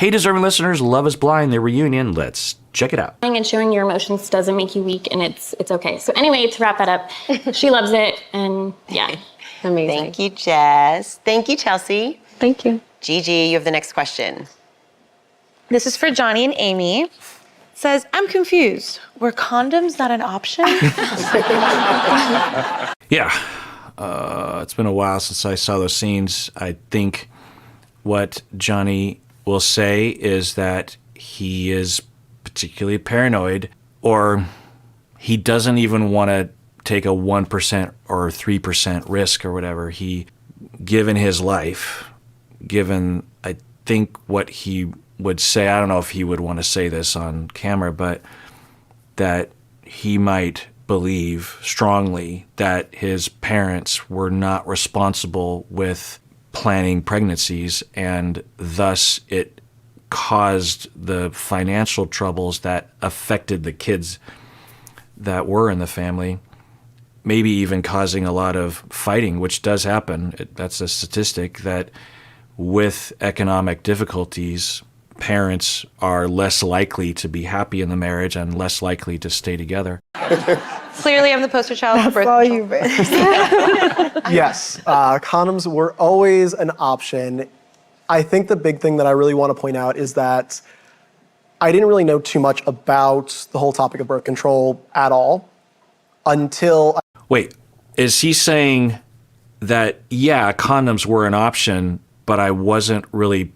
Hey, deserving listeners, Love is Blind, the reunion. Let's check it out. And showing your emotions doesn't make you weak, and it's okay. So anyway, to wrap that up, she loves it, and yeah. Amazing. Thank you, Jess. Thank you, Chelsea. Thank you. Gigi, you have the next question. This is for Johnny and Amy. It says, I'm confused. Were condoms not an option? Yeah. It's been a while since I saw those scenes. I think what Johnny will say is that he is particularly paranoid, or he doesn't even want to take a 1% or 3% risk or whatever. Given his life, given, I think, what he would say, I don't know if he would want to say this on camera, but that he might believe strongly that his parents were not responsible with planning pregnancies, and thus it caused the financial troubles that affected the kids that were in the family, maybe even causing a lot of fighting, which does happen. That's a statistic that with economic difficulties, parents are less likely to be happy in the marriage and less likely to stay together. Clearly, I'm the poster child for birth control. Yes, condoms were always an option. I think the big thing that I really want to point out is that I didn't really know too much about the whole topic of birth control at all until... Wait, is he saying that, yeah, condoms were an option, but I wasn't really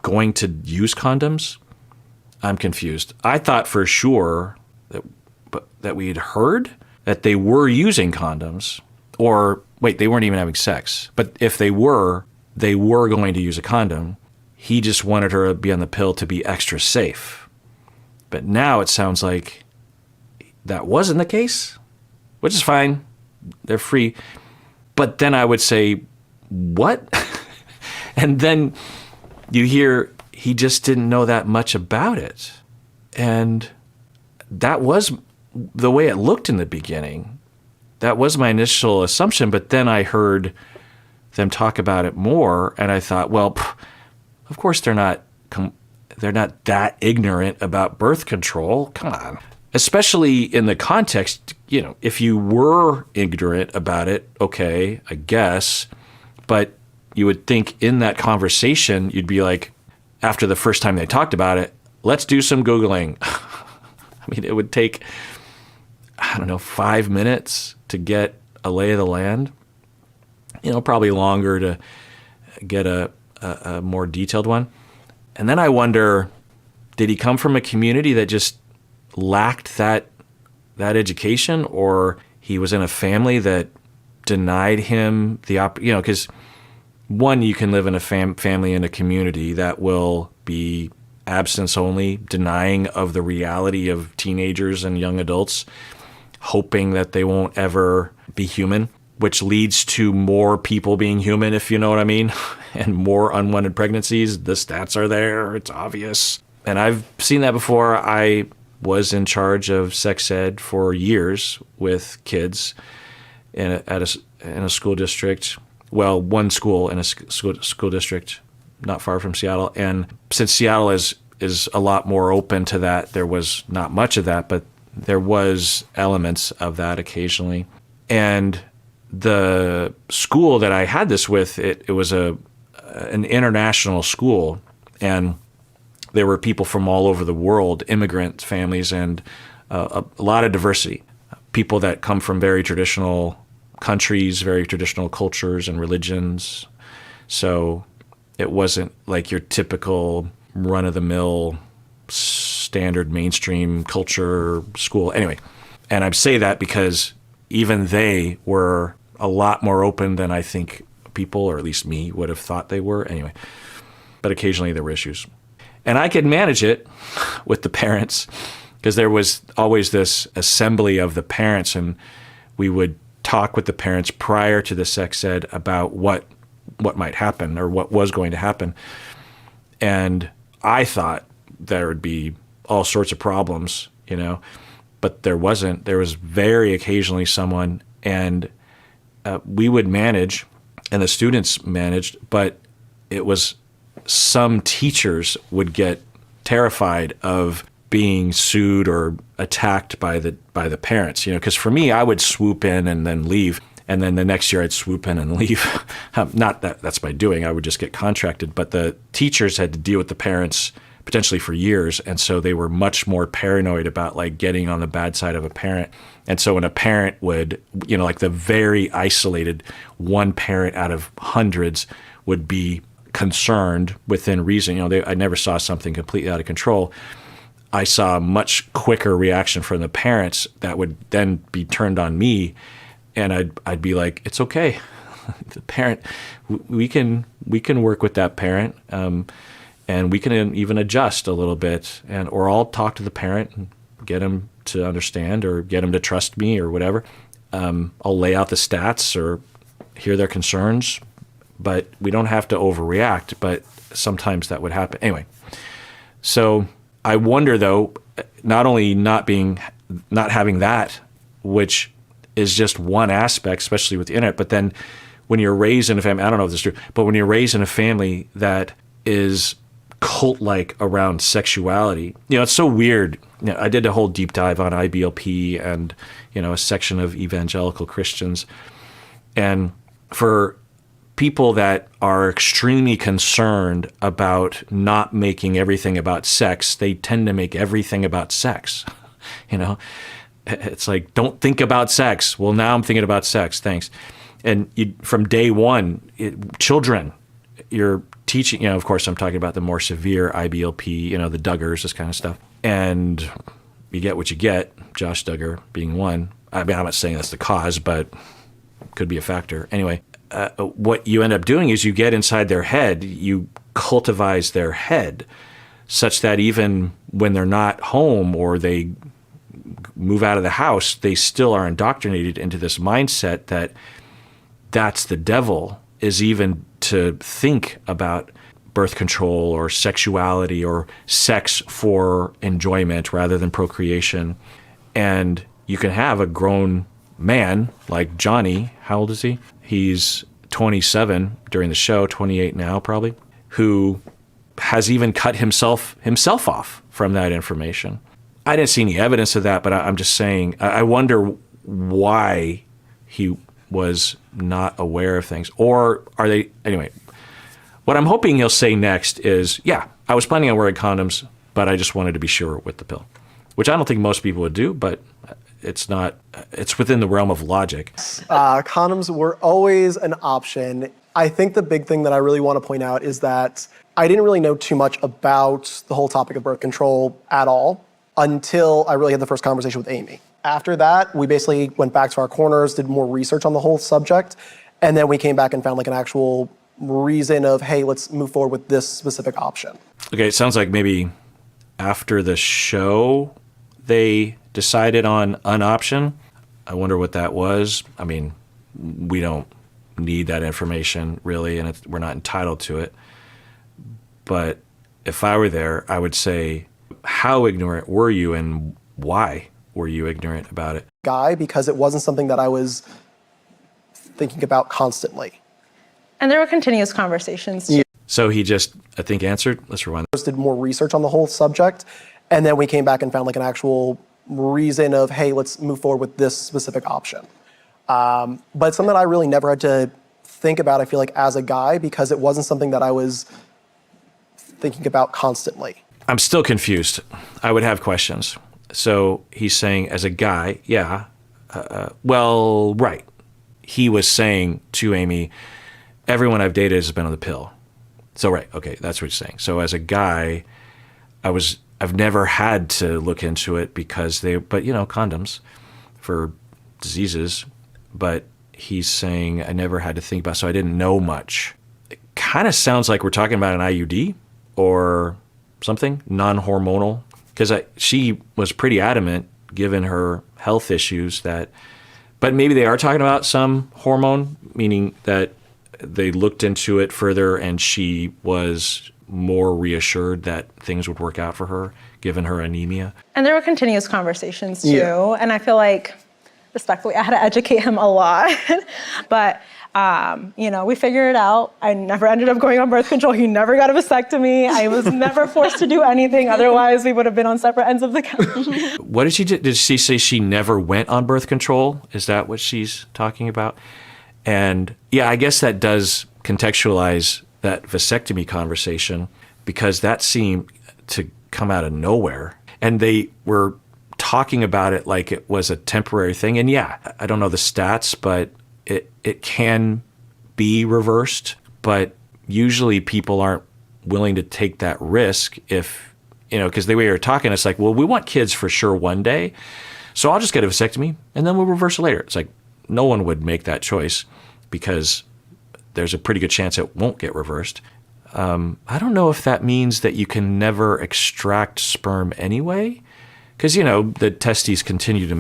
going to use condoms? I'm confused. I thought for sure that we had heard that they were using condoms, or wait, they weren't even having sex. But if they were going to use a condom. He just wanted her to be on the pill to be extra safe. But now it sounds like that wasn't the case, which is fine. They're free. But then I would say, what? And then you hear he just didn't know that much about it. And that was the way it looked in the beginning. That was my initial assumption, but then I heard them talk about it more, and I thought, well, of course they're not that ignorant about birth control. Come on. Especially in the context, if you were ignorant about it, okay, I guess, but you would think in that conversation, you'd be like, after the first time they talked about it, let's do some Googling. I mean, it would take, 5 minutes to get a lay of the land. Probably longer to get a more detailed one. And then I wonder, did he come from a community that just lacked that education, or he was in a family that denied him the because one, you can live in a family in a community that will be abstinence only, denying of the reality of teenagers and young adults, hoping that they won't ever be human, which leads to more people being human, if you know what I mean, and more unwanted pregnancies. The stats are there. It's obvious. And I've seen that before. I was in charge of sex ed for years with kids in a school district. Well, one school in a school district not far from Seattle. And since Seattle is a lot more open to that, there was not much of that, but there was elements of that occasionally. And the school that I had this with, it was an international school, and there were people from all over the world, immigrant families, and a lot of diversity. People that come from very traditional countries, very traditional cultures and religions. So it wasn't like your typical run-of-the-mill standard mainstream culture school. Anyway, and I say that because even they were a lot more open than I think people, or at least me, would have thought they were. Anyway, but occasionally there were issues. And I could manage it with the parents because there was always this assembly of the parents, and we would talk with the parents prior to the sex ed about what might happen or what was going to happen. And I thought there would be all sorts of problems, but there wasn't. There was very occasionally someone, and we would manage, and the students managed, but it was some teachers would get terrified of being sued or attacked by the parents, because for me, I would swoop in and then leave. And then the next year I'd swoop in and leave. Not that that's my doing. I would just get contracted. But the teachers had to deal with the parents potentially for years. And so they were much more paranoid about like getting on the bad side of a parent. And so when a parent would, like the very isolated one parent out of hundreds would be concerned within reason, I never saw something completely out of control. I saw a much quicker reaction from the parents that would then be turned on me. And I'd be like, it's okay. The parent, we can work with that parent, and we can even adjust a little bit, or I'll talk to the parent and get them to understand or get them to trust me or whatever. I'll lay out the stats or hear their concerns, but we don't have to overreact. But sometimes that would happen anyway. So I wonder though, not only not having that, which is just one aspect, especially with the internet. But then when you're raised in a family, I don't know if this is true, but when you're raised in a family that is cult-like around sexuality, it's so weird. I did a whole deep dive on IBLP and, a section of evangelical Christians. And for people that are extremely concerned about not making everything about sex, they tend to make everything about sex, It's like, don't think about sex. Well, now I'm thinking about sex. Thanks. And from day one, children, you're teaching, of course, I'm talking about the more severe IBLP, the Duggars, this kind of stuff. And you get what you get, Josh Duggar being one. I mean, I'm not saying that's the cause, but could be a factor. Anyway, what you end up doing is you get inside their head, you cultivize their head such that even when they're not home or they move out of the house, they still are indoctrinated into this mindset that that's the devil, is even to think about birth control or sexuality or sex for enjoyment rather than procreation. And you can have a grown man like Johnny, how old is he? He's 27 during the show, 28 now probably, who has even cut himself off from that information. I didn't see any evidence of that, but I'm just saying, I wonder why he was not aware of things. Or are they, anyway, what I'm hoping he'll say next is, yeah, I was planning on wearing condoms, but I just wanted to be sure with the pill, which I don't think most people would do, but it's within the realm of logic. Condoms were always an option. I think the big thing that I really want to point out is that I didn't really know too much about the whole topic of birth control at all until I really had the first conversation with Amy. After that, we basically went back to our corners, did more research on the whole subject, and then we came back and found like an actual reason of, hey, let's move forward with this specific option. Okay, it sounds like maybe after the show, they decided on an option. I wonder what that was. I mean, we don't need that information really, and we're not entitled to it. But if I were there, I would say, how ignorant were you and why were you ignorant about it? Because it wasn't something that I was thinking about constantly. And there were continuous conversations too. So he just, I think, answered. Let's rewind. Did more research on the whole subject, and then we came back and found like an actual reason of, hey, let's move forward with this specific option. But it's something that I really never had to think about, I feel like, as a guy, because it wasn't something that I was thinking about constantly. I'm still confused. I would have questions. So he's saying, as a guy, yeah, well, right. He was saying to Amy, everyone I've dated has been on the pill. So, right, okay, that's what he's saying. So as a guy, I've never had to look into it because condoms for diseases, but he's saying I never had to think about it, so I didn't know much. It kind of sounds like we're talking about an IUD or something, non-hormonal, because she was pretty adamant, given her health issues, but maybe they are talking about some hormone, meaning that they looked into it further and she was more reassured that things would work out for her, given her anemia. And there were continuous conversations too. Yeah. And I feel like, respectfully, I had to educate him a lot. But We figured it out. I never ended up going on birth control. He never got a vasectomy. I was never forced to do anything. Otherwise, we would have been on separate ends of the couch. What did she do? Did she say she never went on birth control? Is that what she's talking about? And yeah, I guess that does contextualize that vasectomy conversation, because that seemed to come out of nowhere. And they were talking about it like it was a temporary thing. And yeah, I don't know the stats, but it can be reversed. But usually people aren't willing to take that risk if, because the way you're talking, it's like, well, we want kids for sure one day. So I'll just get a vasectomy and then we'll reverse it later. It's like, no one would make that choice because there's a pretty good chance it won't get reversed. I don't know if that means that you can never extract sperm anyway, because the testes continue to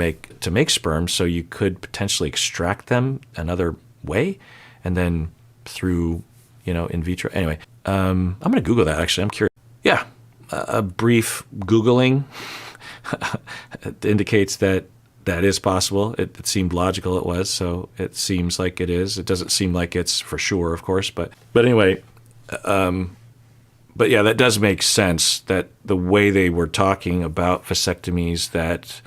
make sperm, so you could potentially extract them another way, and then through in vitro. Anyway, I'm going to Google that. Actually, I'm curious. Yeah, a brief Googling indicates that is possible. It seemed logical. It was, so it seems like it is. It doesn't seem like it's for sure, of course, but anyway. But yeah, that does make sense, that the way they were talking about vasectomies, that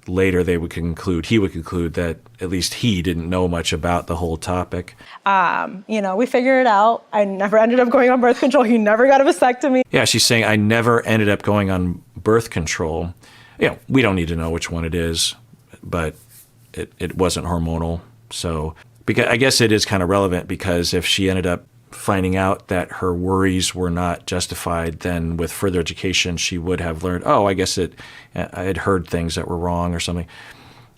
later he would conclude that at least he didn't know much about the whole topic. We figured it out. I never ended up going on birth control. He never got a vasectomy. Yeah, she's saying, I never ended up going on birth control. We don't need to know which one it is, but it wasn't hormonal. So, because I guess it is kind of relevant, because if she ended up finding out that her worries were not justified, then with further education, she would have learned, I guess I had heard things that were wrong or something.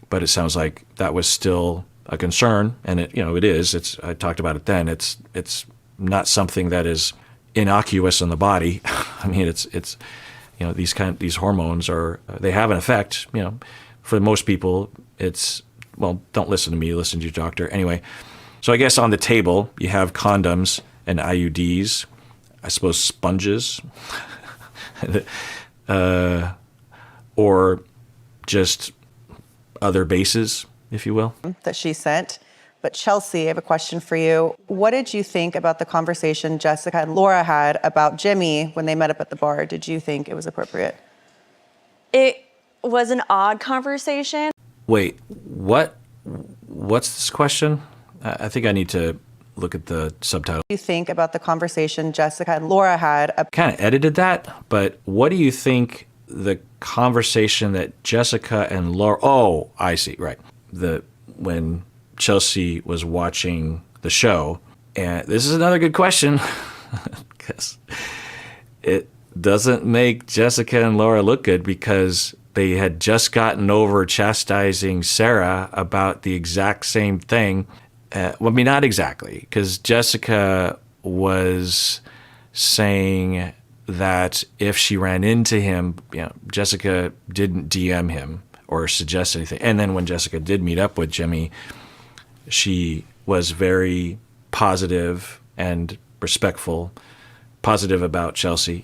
But it sounds like that was still a concern, and it is. I talked about it then. It's not something that is innocuous in the body. I mean, it's these hormones they have an effect. For most people, don't listen to me, listen to your doctor. Anyway. So I guess on the table, you have condoms and IUDs, I suppose sponges, or just other bases, if you will. That she sent. But Chelsea, I have a question for you. What did you think about the conversation Jessica and Laura had about Jimmy when they met up at the bar? Did you think it was appropriate? It was an odd conversation. Wait, what? What's this question? I think I need to look at the subtitle. What do you think about the conversation Jessica and Laura had? Kind of edited that, but what do you think the conversation that Jessica and Laura... Oh, I see, right. When Chelsea was watching the show, and this is another good question, because it doesn't make Jessica and Laura look good, because they had just gotten over chastising Sarah about the exact same thing. Not exactly, because Jessica was saying that if she ran into him, Jessica didn't DM him or suggest anything. And then when Jessica did meet up with Jimmy, she was very positive and respectful, positive about Chelsea,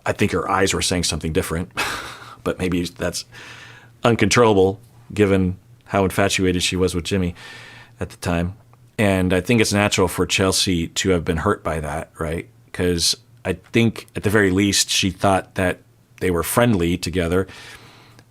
I think her eyes were saying something different, but maybe that's uncontrollable given how infatuated she was with Jimmy at the time. And I think it's natural for Chelsea to have been hurt by that, right? Because I think at the very least she thought that they were friendly together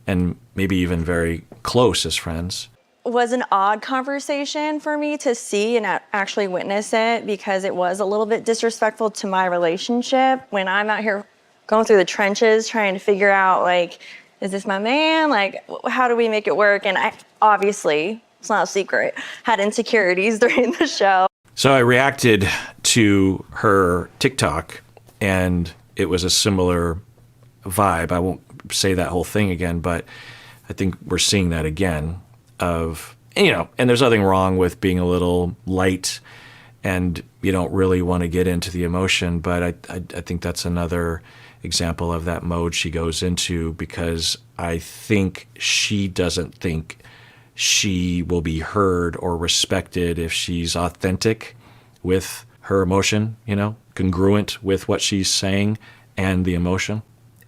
and maybe even very close as friends. It was an odd conversation for me to see and actually witness it, because it was a little bit disrespectful to my relationship when I'm out here going through the trenches trying to figure out, is this my man? How do we make it work? And I obviously... it's not a secret, had insecurities during the show. So I reacted to her TikTok, and it was a similar vibe. I won't say that whole thing again, but I think we're seeing that again of, and there's nothing wrong with being a little light and you don't really want to get into the emotion, but I think that's another example of that mode she goes into, because I think she doesn't think she will be heard or respected if she's authentic with her emotion, congruent with what she's saying and the emotion.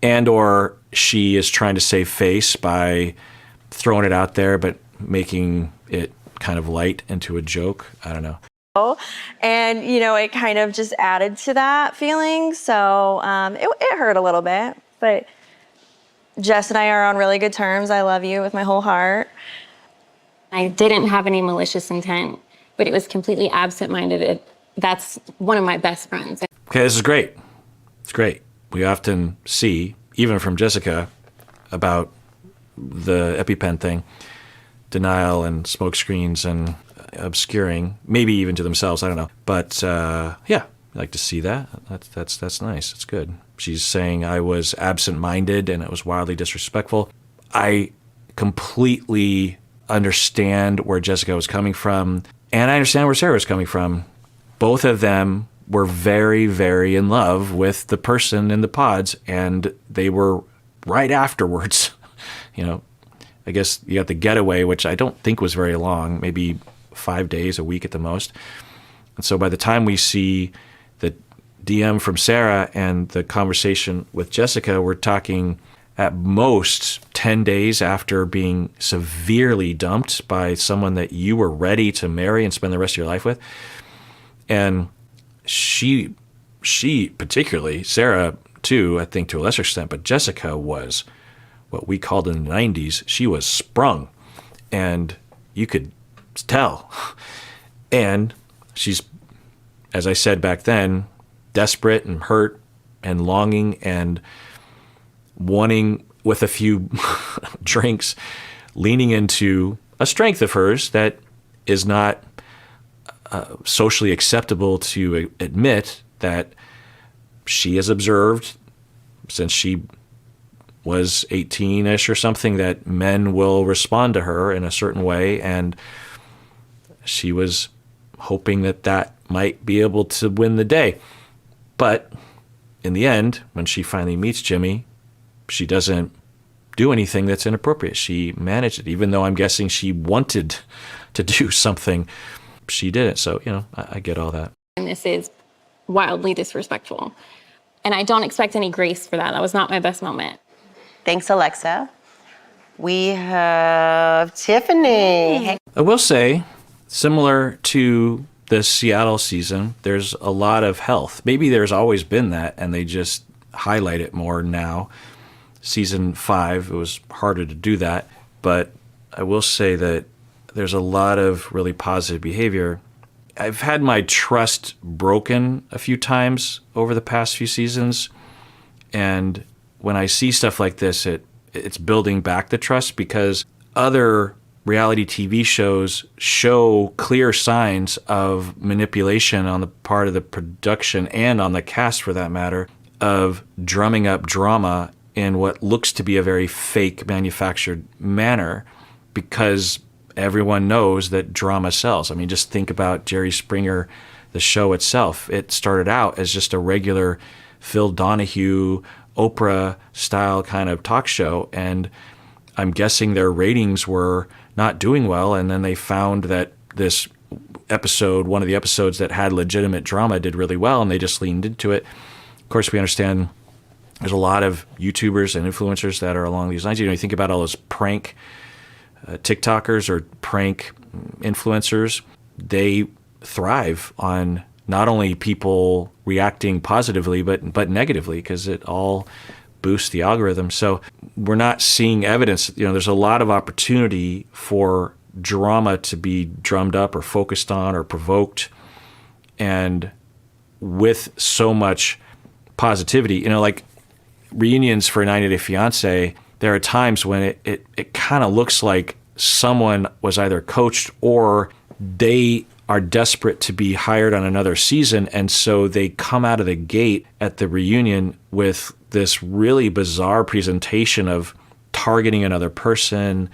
And or she is trying to save face by throwing it out there, but making it kind of light into a joke. I don't know. And, it kind of just added to that feeling. So it hurt a little bit. But Jess and I are on really good terms. I love you with my whole heart. I didn't have any malicious intent, but it was completely absent-minded. That's one of my best friends. Okay, this is great. It's great. We often see, even from Jessica, about the EpiPen thing, denial and smoke screens and obscuring, maybe even to themselves, I don't know. But yeah, I like to see that. That's nice. It's good. She's saying I was absent-minded and it was wildly disrespectful. I completely understand where Jessica was coming from, and I understand where Sarah was coming from. Both of them were very, very in love with the person in the pods, and they were right afterwards. I guess you got the getaway, which I don't think was very long, maybe 5 days, a week at the most. And so by the time we see the DM from Sarah and the conversation with Jessica, we're talking at most 10 days after being severely dumped by someone that you were ready to marry and spend the rest of your life with. And she particularly, Sarah too, I think to a lesser extent, but Jessica was what we called in the 90s, she was sprung. And you could tell. And she's, as I said back then, desperate and hurt and longing and wanting, with a few drinks, leaning into a strength of hers that is not socially acceptable to admit, that she has observed since she was 18-ish or something, that men will respond to her in a certain way, and she was hoping that might be able to win the day. But in the end, when she finally meets Jimmy, she doesn't do anything that's inappropriate. She managed it, even though I'm guessing she wanted to do something. She didn't. So, I get all that. And this is wildly disrespectful. And I don't expect any grace for that. That was not my best moment. Thanks, Alexa. We have Tiffany. I will say, similar to the Seattle season, there's a lot of health. Maybe there's always been that, and they just highlight it more now. Season 5, it was harder to do that. But I will say that there's a lot of really positive behavior. I've had my trust broken a few times over the past few seasons. And when I see stuff like this, it's building back the trust, because other reality TV shows show clear signs of manipulation on the part of the production and on the cast, for that matter, of drumming up drama in what looks to be a very fake, manufactured manner, because everyone knows that drama sells. I mean, just think about Jerry Springer, the show itself. It started out as just a regular Phil Donahue, Oprah-style kind of talk show, and I'm guessing their ratings were not doing well, and then they found that this episode, one of the episodes that had legitimate drama, did really well, and they just leaned into it. Of course, we understand there's a lot of YouTubers and influencers that are along these lines. You think about all those prank TikTokers or prank influencers. They thrive on not only people reacting positively, but negatively, because it all boosts the algorithm. So we're not seeing evidence. There's a lot of opportunity for drama to be drummed up or focused on or provoked. And with so much positivity, like reunions for 90 Day Fiancé, there are times when it kind of looks like someone was either coached or they are desperate to be hired on another season. And so they come out of the gate at the reunion with this really bizarre presentation of targeting another person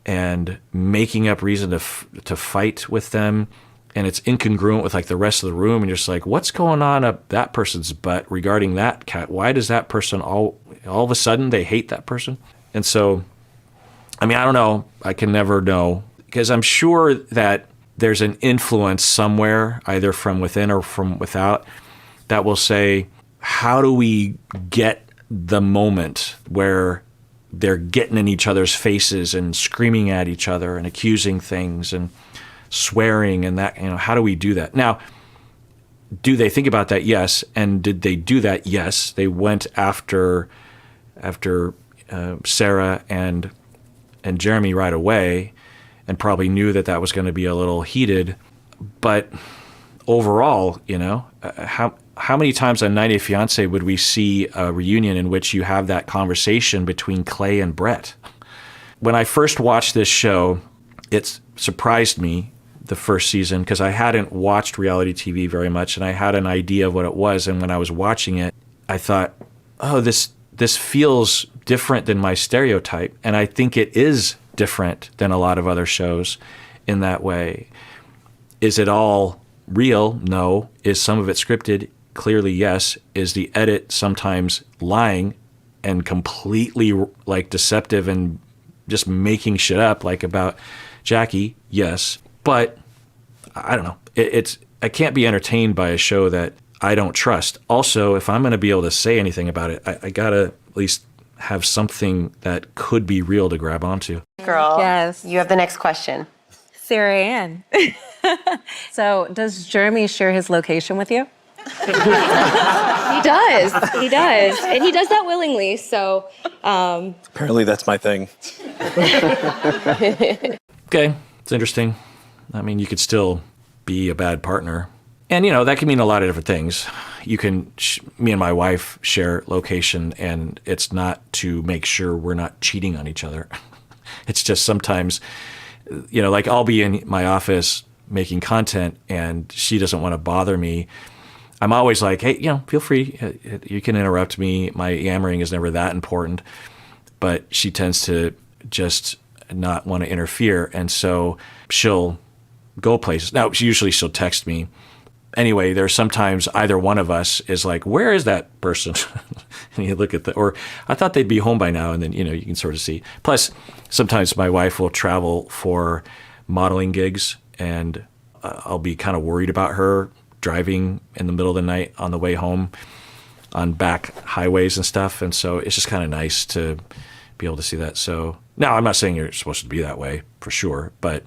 and making up reason to fight with them. And it's incongruent with the rest of the room. And you're just like, what's going on up that person's butt regarding that cat? Why does that person all of a sudden they hate that person? And so, I don't know. I can never know, because I'm sure that there's an influence somewhere, either from within or from without, that will say, how do we get the moment where they're getting in each other's faces and screaming at each other and accusing things? And swearing and that, how do we do that? Now, do they think about that? Yes. And did they do that? Yes. They went after Sarah and Jeremy right away, and probably knew that was going to be a little heated. But overall, how many times on 90 Day Fiancé would we see a reunion in which you have that conversation between Clay and Brett? When I first watched this show, it surprised me the first season because I hadn't watched reality TV very much, and I had an idea of what it was. And when I was watching it, I thought, oh, this feels different than my stereotype. And I think it is different than a lot of other shows in that way. Is it all real? No. Is some of it scripted? Clearly, yes. Is the edit sometimes lying and completely like deceptive and just making shit up, like about Jackie? Yes. But I don't know. I can't be entertained by a show that I don't trust. Also, if I'm going to be able to say anything about it, I got to at least have something that could be real to grab onto. Girl, Yes. you have the next question. Sarah Ann. So, does Jeremy share his location with you? He does. He does. And he does that willingly. So, Apparently that's my thing. Okay, it's interesting. I mean, you could still be a bad partner. And, that can mean a lot of different things. You can, me and my wife share location, and it's not to make sure we're not cheating on each other. It's just sometimes, like I'll be in my office making content and she doesn't want to bother me. I'm always like, hey, feel free. You can interrupt me. My yammering is never that important. But she tends to just not want to interfere. And so she'll go places. Now, she'll text me. Anyway, there's sometimes either one of us is like, where is that person? And you look at or I thought they'd be home by now. And then, you can sort of see. Plus, sometimes my wife will travel for modeling gigs, and I'll be kind of worried about her driving in the middle of the night on the way home on back highways and stuff. And so it's just kind of nice to be able to see that. So now I'm not saying you're supposed to be that way for sure, but,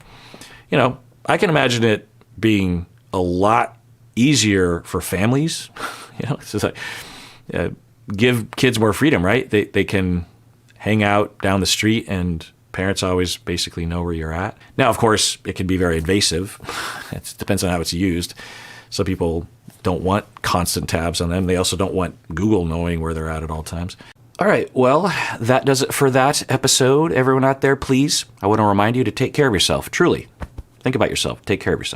I can imagine it being a lot easier for families. It's just like, give kids more freedom, right? They can hang out down the street and parents always basically know where you're at. Now, of course, it can be very invasive. It depends on how it's used. Some people don't want constant tabs on them. They also don't want Google knowing where they're at all times. All right, well, that does it for that episode. Everyone out there, please, I want to remind you to take care of yourself, truly. Think about yourself. Take care of yourself.